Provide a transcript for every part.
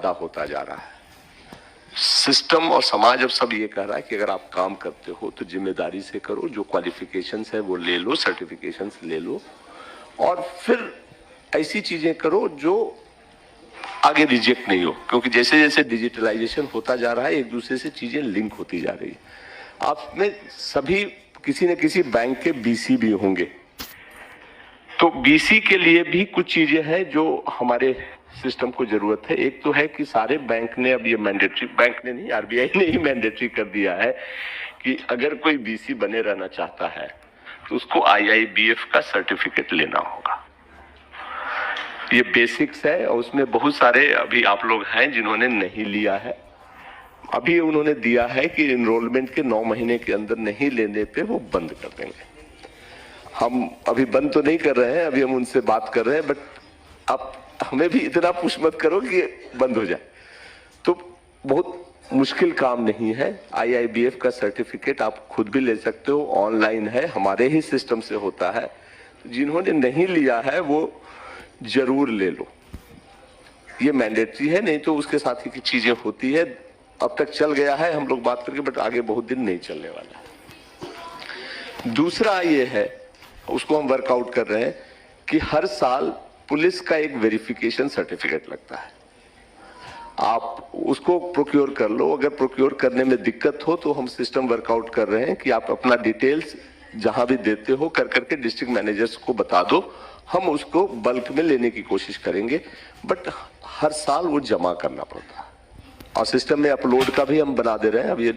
ज्यादा होता जा रहा है। सिस्टम और समाज अब सब ये कह रहा है कि अगर आप काम करते हो तो जिम्मेदारी से करो, जो क्वालिफिकेशंस है वो ले लो, सर्टिफिकेशंस ले लो, और फिर ऐसी चीजें करो जो आगे रिजेक्ट नहीं हो, क्योंकि जैसे जैसे डिजिटलाइजेशन होता जा रहा है एक दूसरे से चीजें लिंक होती जा रही है। आप में सभी किसी न किसी बैंक के बीसी भी होंगे, तो बीसी के लिए भी कुछ चीजें हैं जो हमारे सिस्टम को जरूरत है। एक तो है कि सारे बैंक ने अब ये मैंडेटरी, बैंक ने नहीं, आरबीआई ने ही मैंडेटरी कर दिया है कि अगर कोई बीसी बने रहना चाहता है तो उसको आईआईबीएफ का सर्टिफिकेट लेना होगा। ये बेसिक्स है और उसमें बहुत सारे अभी आप लोग हैं जिन्होंने नहीं लिया है। अभी उन्होंने दिया है कि इनरोलमेंट के 9 महीने के अंदर नहीं लेने पे वो बंद कर देंगे। हम अभी बंद तो नहीं कर रहे हैं, अभी हम उनसे बात कर रहे हैं, बट आप हमें भी इतना पुश मत करो कि बंद हो जाए। तो बहुत मुश्किल काम नहीं है। आईआईबीएफ का सर्टिफिकेट आप खुद भी ले सकते हो, ऑनलाइन है, हमारे ही सिस्टम से होता है। जिन्होंने नहीं लिया है वो जरूर ले लो, ये मैंडेटरी है, नहीं तो उसके साथ ही की चीजें होती है। अब तक चल गया है हम लोग बात करके, बट आगे बहुत दिन नहीं चलने वाला है। दूसरा ये है, उसको हम वर्कआउट कर रहे हैं कि हर साल पुलिस का एक वेरिफिकेशन सर्टिफिकेट लगता है। आप उसको प्रोक्योर कर लो। अगर प्रोक्योर करने में दिक्कत हो तो हम सिस्टम वर्कआउट कर रहे हैं कि आप अपना डिटेल्स जहां भी देते हो कर करके डिस्ट्रिक्ट मैनेजर्स को बता दो, हम उसको बल्क में लेने की कोशिश करेंगे, बट हर साल वो जमा करना पड़ता है। और सिस्टम में अपलोड का भी हम बना दे रहे हैं। अब ये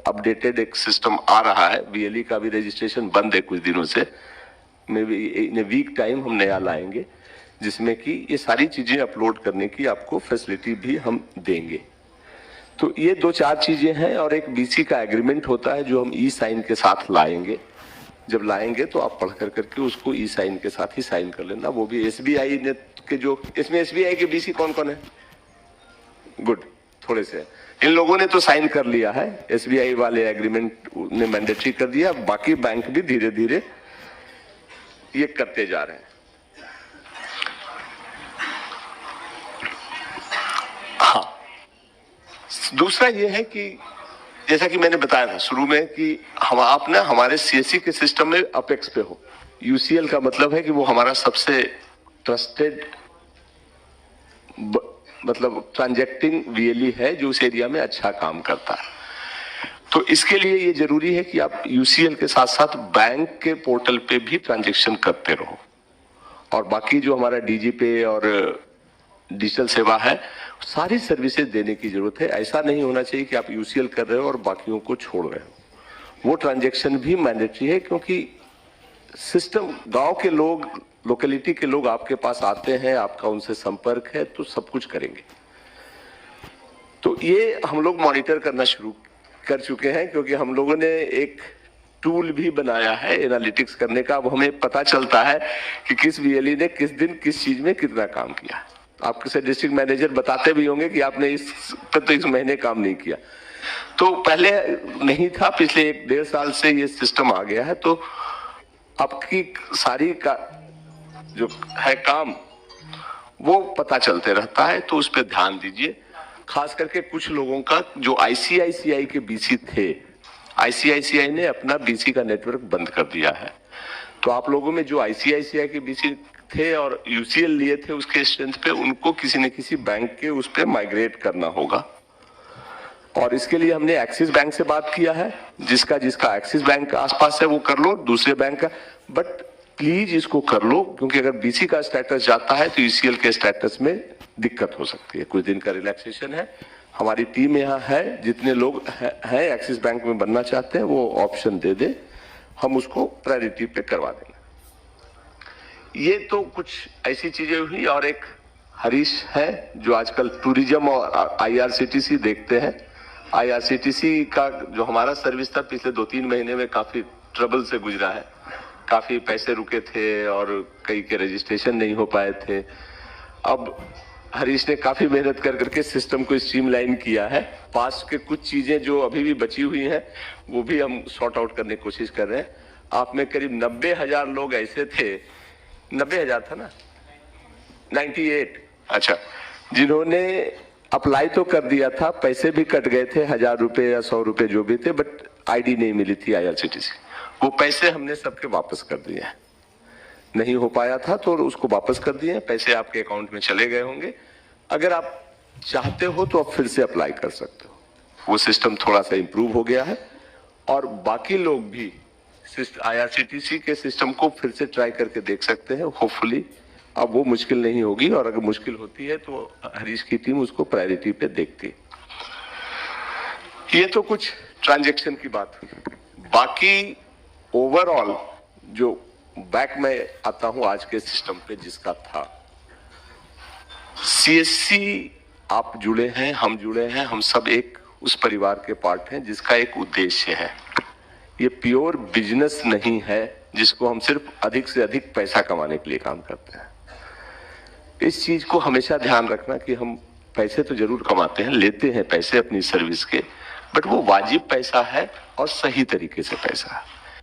अपडेटेड एक सिस्टम आ रहा है, बीएलई का भी रजिस्ट्रेशन बंद है कुछ दिनों से, may be in a week time हम नया लाएंगे जिसमें कि ये सारी चीजें अपलोड करने की आपको फैसिलिटी भी हम देंगे। तो ये 2-4 चीजें हैं और एक बीसी का एग्रीमेंट होता है जो हम ई साइन के साथ लाएंगे। जब लाएंगे तो आप पढ़ कर करके उसको ई साइन के साथ ही साइन कर लेना। वो भी एसबीआई ने के जो, इसमें एसबीआई के बीसी कौन कौन है? गुड, थोड़े से इन लोगों ने तो साइन कर लिया है, एसबीआई वाले एग्रीमेंट ने मैंडेटरी कर दिया। बाकी बैंक भी धीरे धीरे ये करते जा रहे हैं। हाँ, दूसरा ये है कि जैसा कि मैंने बताया था शुरू में कि हम आप ना हमारे सीएससी के सिस्टम में अपेक्स पे हो। यूसीएल का मतलब है कि वो हमारा सबसे ट्रस्टेड मतलब ट्रांजैक्टिंग वीएलई है जो उस एरिया में अच्छा काम करता है। तो इसके लिए ये जरूरी है कि आप यूसीएल के साथ साथ बैंक के पोर्टल पे भी ट्रांजैक्शन करते रहो। और बाकी जो हमारा डीजी पे और डिजिटल सेवा है, सारी सर्विसेज देने की जरूरत है। ऐसा नहीं होना चाहिए कि आप यूसीएल कर रहे हो और बाकियों को छोड़ रहे हो। वो ट्रांजैक्शन भी मैंडेटरी है, क्योंकि सिस्टम, गांव के लोग, लोकेलिटी के लोग आपके पास आते हैं, आपका उनसे संपर्क है, तो सब कुछ करेंगे। तो ये हम लोग मॉनिटर करना शुरू कर चुके हैं, क्योंकि हम लोगों ने एक टूल भी बनाया है एनालिटिक्स करने का। अब हमें पता चलता है कि किस वीएलई ने किस दिन किस चीज में कितना काम किया। आपके से डिस्ट्रिक्ट मैनेजर बताते भी होंगे कि आपने इस महीने काम नहीं किया। तो पहले नहीं था, पिछले 1-1.5 साल से ये सिस्टम आ गया है। तो आपकी सारी का जो है काम वो पता चलते रहता है, तो उस पर ध्यान दीजिए। खास करके कुछ लोगों का जो आईसीआईसीआई के बीसी थे, आईसीआईसीआई ने अपना बीसी का नेटवर्क बंद कर दिया है। तो आप लोगों में जो आईसीआईसीआई के बीसी थे और यूसीएल लिए थे उसके स्ट्रेंथ पे, उनको किसी न किसी बैंक के उस पे माइग्रेट करना होगा। और इसके लिए हमने एक्सिस बैंक से बात किया है। जिसका एक्सिस बैंक के आसपास है वो कर लो, दूसरे बैंक का, बट प्लीज इसको कर लो, क्योंकि अगर बीसी का स्टेटस जाता है तो यूसीएल के स्टेटस में दिक्कत हो सकती है। कुछ दिन का रिलैक्सेशन है। हमारी टीम यहाँ है, जितने लोग हैं एक्सिस बैंक में बनना चाहते हैं वो ऑप्शन दे दे, हम उसको प्रायोरिटी पे करवा देंगे। ये तो कुछ ऐसी चीजें हुई। और एक हरीश है जो आजकल टूरिज्म और आईआरसीटीसी देखते हैं। आईआरसीटीसी का जो हमारा सर्विस था पिछले 2-3 महीने में काफी ट्रबल से गुजरा है। काफी पैसे रुके थे और कई के रजिस्ट्रेशन नहीं हो पाए थे। अब हरीश ने काफी मेहनत कर करके सिस्टम को स्ट्रीमलाइन किया है। पास के कुछ चीजें जो अभी भी बची हुई हैं वो भी हम सॉर्ट आउट करने की कोशिश कर रहे हैं। आप में करीब 90,000 लोग ऐसे थे, 90,000 था ना, 98, अच्छा, जिन्होंने अप्लाई तो कर दिया था, पैसे भी कट गए थे, 1000 रुपए या 100 रुपए जो भी थे, बट आईडी नहीं मिली थी IRCTC। वो पैसे हमने सबके वापस कर दिए हैं। नहीं हो पाया था तो उसको वापस कर दिए, पैसे आपके अकाउंट में चले गए होंगे। अगर आप चाहते हो तो आप फिर से अप्लाई कर सकते हो। वो सिस्टम थोड़ा सा इंप्रूव हो गया है और बाकी लोग भी IRCTC के सिस्टम को फिर से ट्राई करके देख सकते हैं। होपफुली अब वो मुश्किल नहीं होगी, और अगर मुश्किल होती है तो हरीश की टीम उसको प्रायोरिटी पे देखती। ये तो कुछ ट्रांजैक्शन की बात हुई। बाकी ओवरऑल जो बैक में आता हूं आज के सिस्टम पे जिसका था, CSC आप जुड़े हैं, हम जुड़े हैं, हम सब एक उस परिवार के पार्ट हैं जिसका एक उद्देश्य है। ये प्योर बिजनेस नहीं है जिसको हम सिर्फ अधिक से अधिक पैसा कमाने के लिए काम करते हैं। इस चीज को हमेशा ध्यान रखना कि हम पैसे तो जरूर कमाते हैं, लेते हैं पैसे अपनी सर्विस के, बट वो वाजिब पैसा है और सही तरीके से पैसा है।